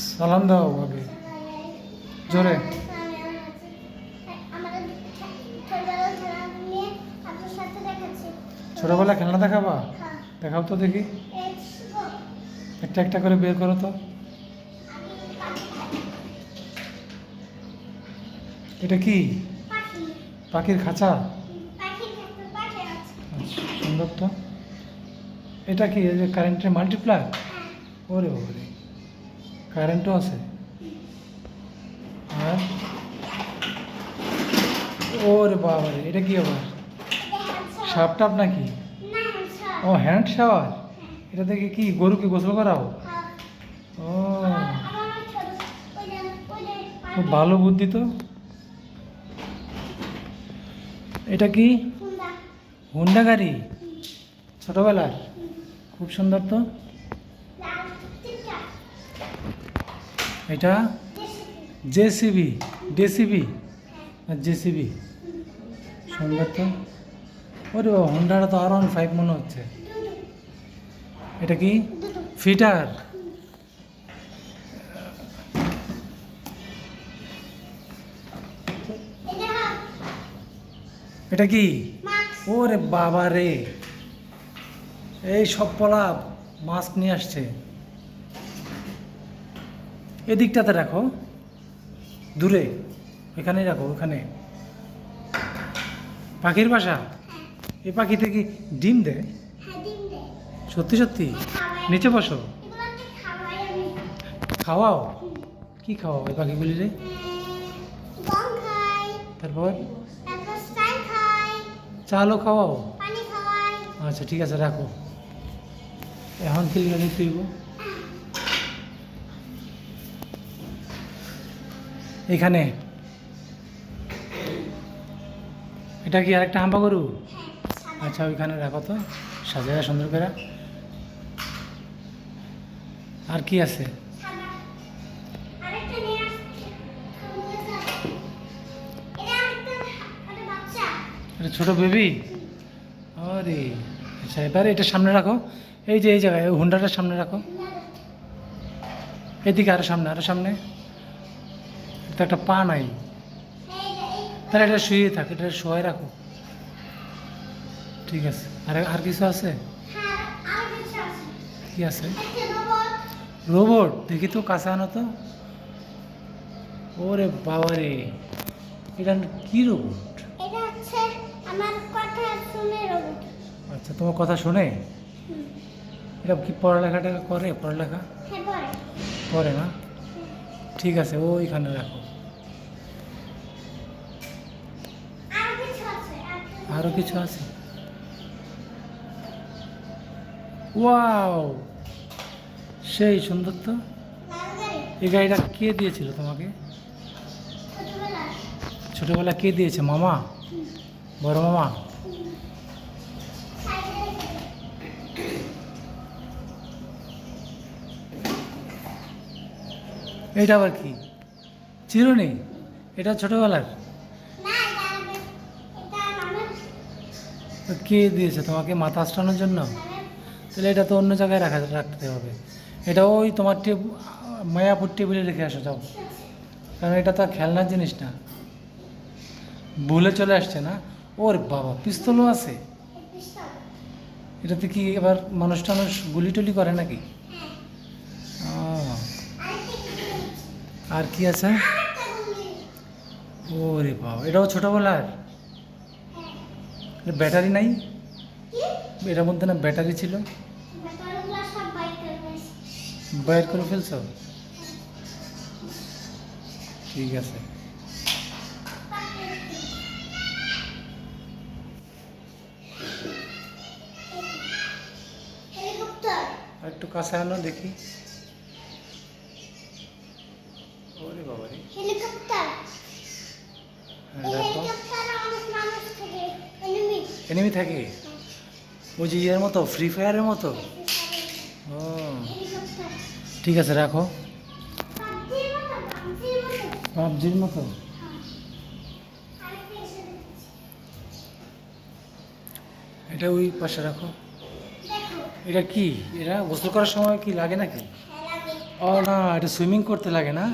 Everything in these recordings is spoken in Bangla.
সালাম দাও আগে জোরে। ছোটবেলা খেলনা দেখাবা? দেখাও তো দেখি, একটা একটা করে বের করো তো। এটা কি? পাখির খাঁচা? আচ্ছা, সুন্দর তো। এটা কি এই যে কারেন্টের মাল্টিপ্লাগ? ওরে বাবারে, কারেন্টও আছে। আর ওরে বাবারে, এটা কি আবার সাপ টাপ নাকি? ও হ্যান্ড শাওয়ার। এটা থেকে কি গরুকে গোসল করাও? ও, খুব ভালো বুদ্ধি তো। এটা কি? হুন্ডা গাড়ি ছোটবেলার, খুব সুন্দর তো। এটা জেসিবি, ডেসিবি আর জেসিবি, সুন্দর তো। ওরে বাবা, হুন্ডাটা তো R15 মনে হচ্ছে। এটা কি? ফিটার। এটা কি? ওরে বাবা রে, এই সব পলা মাস্ক নিয়ে আসছে। এদিকটাতে রাখো, দূরে, এখানেই রাখো, ওখানে। পাখির বাসা? এই পাখিতে কি ডিম দেয়? সত্যি সত্যি? নিচে বসো, খাওয়াও। কি খাওয়াও এই পাখিগুলি রে? তারপর চালও খাওয়াও? আচ্ছা ঠিক আছে, রাখো। এখন খেলবে নি তুইব? এখানে এটা কি আরেকটা হাম্বা গরু? আচ্ছা, ওইখানে রাখো তো, সাজায় সুন্দর করে। আর কি আছে? এটা ছোট বেবি। আরে আচ্ছা, এবারে এটা সামনে রাখো, এই যে এই জায়গায় হুন্ডাটার সামনে রাখো। এদিকে আরো সামনে, আরো সামনে। এটা একটা পা নাই, তাহলে এটা শুয়ে থাকে, এটা শোয়াই রাখো। ঠিক আছে, আর আর কিছু আছে? কি আছে? রোবট, দেখি তো, কাছে আনো তো। ওরে বাবা রে, এটা কি রোবট? আচ্ছা, তোমার কথা শুনে? এটা কি পড়ালেখাটা করে? পড়ালেখা করে না? ঠিক আছে, ওইখানে রাখো। আরো কিছু আছে? ওয়াও, সেই সুন্দর তো। এই গাড়িটা কে দিয়েছিল তোমাকে ছোটবেলা? কে দিয়েছে? মামা? বড় মামা? এটা আবার কি? চিরুনি? এটা ছোটবেলার? তো কে দিয়েছে তোমাকে মাথা আঁচড়ানোর জন্য? তাহলে এটা তো অন্য জায়গায় রাখতে হবে। এটা ওই তোমার মায়াপুর টেবিলে রেখে আসো, যাও। কারণ এটা তো আর খেলনার জিনিস না, ভুলে চলে আসছে না। ওর বাবা, পিস্তলও আছে এটাতে। কি এবার মানুষ টানুষ গুলি টুলি করে নাকি? আর কি আছে? ওরে বাবা, এটাও ছোটবেলার? ব্যাটারি নাই এটার মধ্যে? না ব্যাটারি ছিল, বাইর করে ফেলছো? ঠিক আছে। আর একটু কাছে আনো দেখি। ওরে বাবা রে, এনিমি থাকে? ওই যে ইয়ের মতো, ফ্রি ফায়ারের মতো? ও ঠিক আছে, রাখো। পাবজির মতো? এটা ওই পাশে রাখো। এটা কি? এরা গোসল করার সময় কি লাগে নাকি? ও না, এটা সুইমিং করতে লাগে না?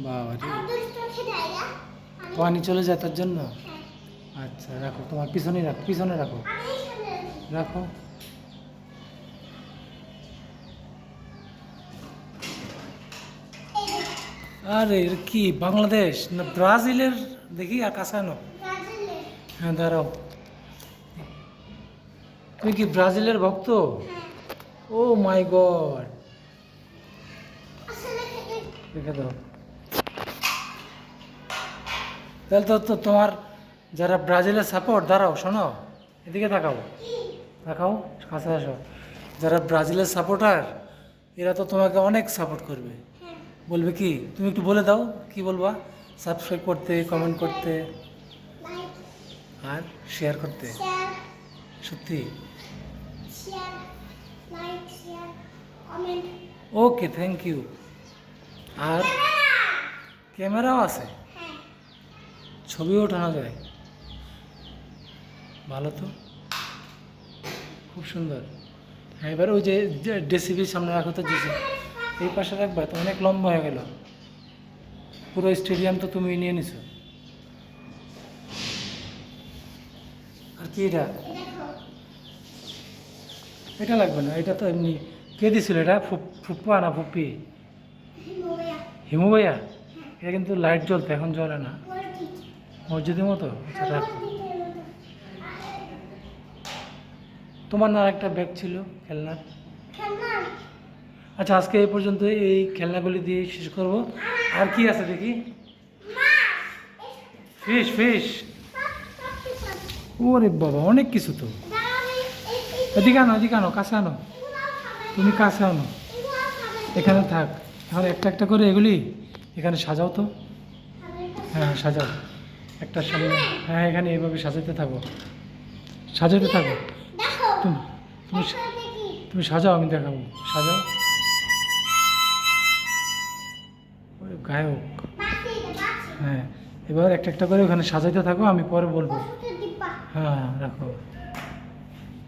বাবা রে, পানি চলে যায় তার জন্য। আচ্ছা রাখো, তোমার পিছনেই রাখো, পিছনে রাখো, রাখো। আরে এর কি বাংলাদেশ না ব্রাজিলের? দেখি আর কাছে আনো। হ্যাঁ দাঁড়াও, তুমি কি ব্রাজিলের ভক্ত? ও মাই গড, রেখে দাও। তাহলে তো তোমার যারা ব্রাজিলের সাপোর্ট, দাঁড়াও শোনো, এদিকে তাকাও, তাকাও, কাছে আসো। যারা ব্রাজিলের সাপোর্টার, এরা তো তোমাকে অনেক সাপোর্ট করবে। বলবে কি, তুমি একটু বলে দাও, কি বলবা? সাবস্ক্রাইব করতে, কমেন্ট করতে, আর শেয়ার করতে। সত্যি? ওকে, থ্যাংক ইউ। আর ক্যামেরাও আছে, ছবিও ওঠানো যায়। ভালো তো, খুব সুন্দর। হ্যাঁ, এবার ওই যে ডেসিবির সামনে রাখো তো, এই পাশে রাখবা তো, অনেক লম্বা হয়ে গেল। পুরো স্টেডিয়াম তো তুমি নিয়ে নিছো। আর কি এটা? এটা লাগবে না, এটা তো এমনি। কে দিছিল এটা? ফুপ্পা না ফুপ্পি? হিমু ভাইয়া। এটা কিন্তু লাইট জ্বলতো, এখন জ্বলে না। মসজিদের মতো? আচ্ছা রাখো। তোমার না একটা ব্যাগ ছিল খেলনার? আচ্ছা, আজকে এই পর্যন্ত এই খেলনাগুলি দিয়ে শেষ করব। আর কি আছে দেখি? Fish, fish. ওরে বাবা, অনেক কিছু তো। এদিকে আনো, এদিকে আনো, কাছে আনো, তুমি কাছে আনো। এখানে থাক, এখন একটা একটা করে এগুলি এখানে সাজাও তো। হ্যাঁ সাজাও, একটা সামনে। হ্যাঁ, এখানে এইভাবে সাজাতে থাকো, সাজাতে থাকো। তুমি তুমি তুমি সাজাও, আমি দেখাবো। সাজাও। ওরে গায়ক। হ্যাঁ, এবার একটা একটা করে ওখানে সাজাইতে থাকো, আমি পরে বলবো। হ্যাঁ রাখো,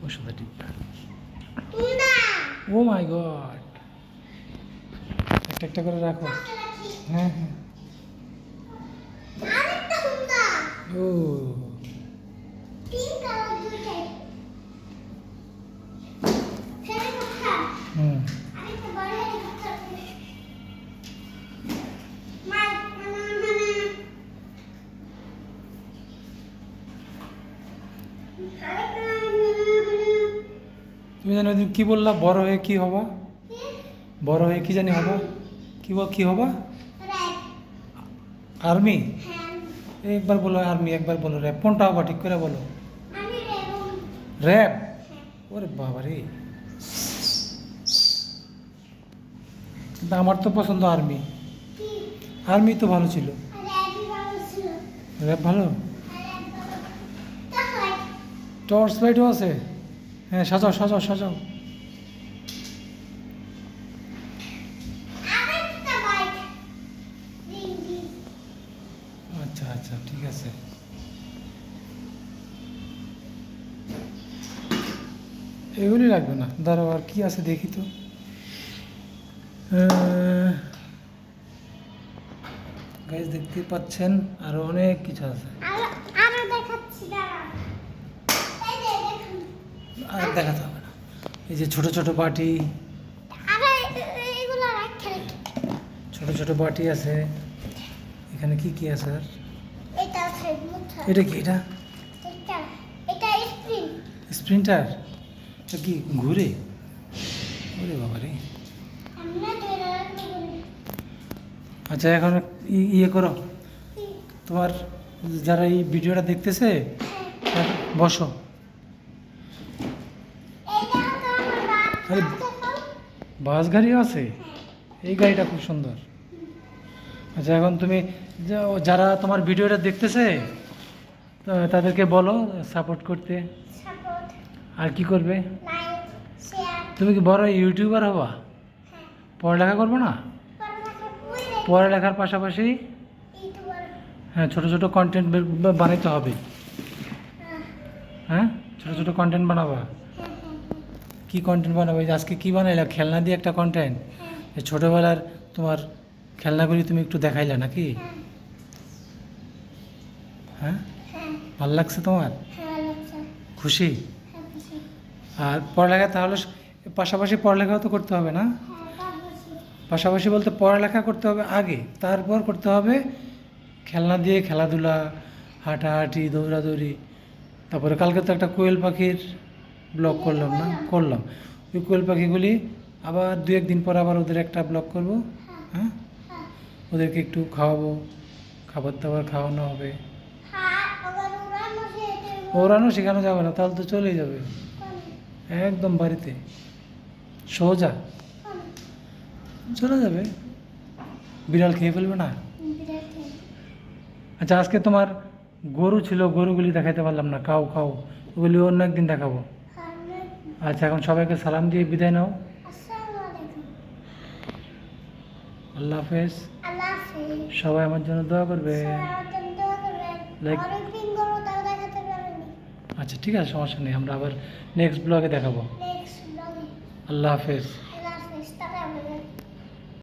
ওষুধের ডিব্বা। ও মাই গড, একটা একটা করে রাখো। হ্যাঁ হ্যাঁ। ও হুম। তুমি জানো তুমি কি বললা? বড় হয়ে কি হবা? বড় হয়ে কি জানি হবা? কি হবা? আর্মি? একবার বলো আর্মি, একবার বলো র্যাব। কোনটা হবা ঠিক করে বলো। র্যাব? ওরে বাবা রে, কিন্তু আমার তো পছন্দ আর্মি। আর্মি তো ভালো ছিল। র্যাব ভালো? টর্চ লাইটও আছে? হ্যাঁ সাজাও, সাজাও, সাজাও। আচ্ছা আচ্ছা, ঠিক আছে। এগুলি লাগবে না, দাঁড়াও, আর কি আছে দেখি তো। গাইজ দেখতে পাচ্ছেন আরো অনেক কিছু আছে। আর দেখাতে হবে না। এই যে ছোট ছোট বাটি, ছোট ছোট বাটি আছে। এখানে কি কি আছে? আর এটা কি? এটা স্প্রিন্টার? এটা কি ঘুরে? ওরে বাবা রে। আচ্ছা, এখন ইয়ে করো, তোমার যারা এই ভিডিওটা দেখতেছে বসো। আরে বাস গাড়িও আছে? এই গাড়িটা খুব সুন্দর। আচ্ছা, এখন তুমি যারা তোমার ভিডিওটা দেখতেছে তাদেরকে বলো সাপোর্ট করতে। আর কি করবে? তুমি কি বড় ইউটিউবার হবা? পড়ালেখা করবো না? পড়ালেখার পাশাপাশি হ্যাঁ ছোটো ছোটো কন্টেন্ট বানাইতে হবে। হ্যাঁ, ছোটো ছোটো কন্টেন্ট বানাবা। কি কন্টেন্ট বানাবে? এই যে আজকে কি বানাইলা? খেলনা দিয়ে একটা কন্টেন্ট। ছোটোবেলার তোমার খেলনাগুলি তুমি একটু দেখাইলা নাকি? হ্যাঁ, ভালো লাগছে তোমার? খুশি? আর পড়ালেখা তাহলে পাশাপাশি পড়ালেখাও তো করতে হবে না? পাশাপাশি বলতে পড়ালেখা করতে হবে আগে, তারপর করতে হবে খেলনা দিয়ে খেলাধুলা, হাঁটাহাঁটি, দৌড়াদৌড়ি। তারপরে কালকে তো একটা কোয়েল পাখির ব্লগ করলাম না? করলাম। ওই কোয়েল পাখিগুলি আবার 2-1 দিন পর আবার ওদের একটা ব্লগ করব। হ্যাঁ, ওদেরকে একটু খাওয়াবো, খাবার দাবার খাওয়ানো হবে। ওড়ানো শেখানো যাবে না, তাহলে তো চলেই যাবে একদম বাড়িতে সোজা চলে যাবে। বিড়াল খেয়ে ফেলবে না? আচ্ছা, আজকে তোমার গরু ছিল, গরুগুলি দেখাইতে পারলাম না, কাউ কাউ, ওগুলি অন্য একদিন দেখাবো। আচ্ছা, এখন সবাইকে সালাম দিয়ে বিদায় নাও। আল্লাহ হাফেজ। সবাই আমার জন্য দোয়া করবে। লাইক, আচ্ছা ঠিক আছে, সমস্যা নেই, আমরা আবার নেক্সট ব্লগে দেখাবো। আল্লাহ হাফেজ।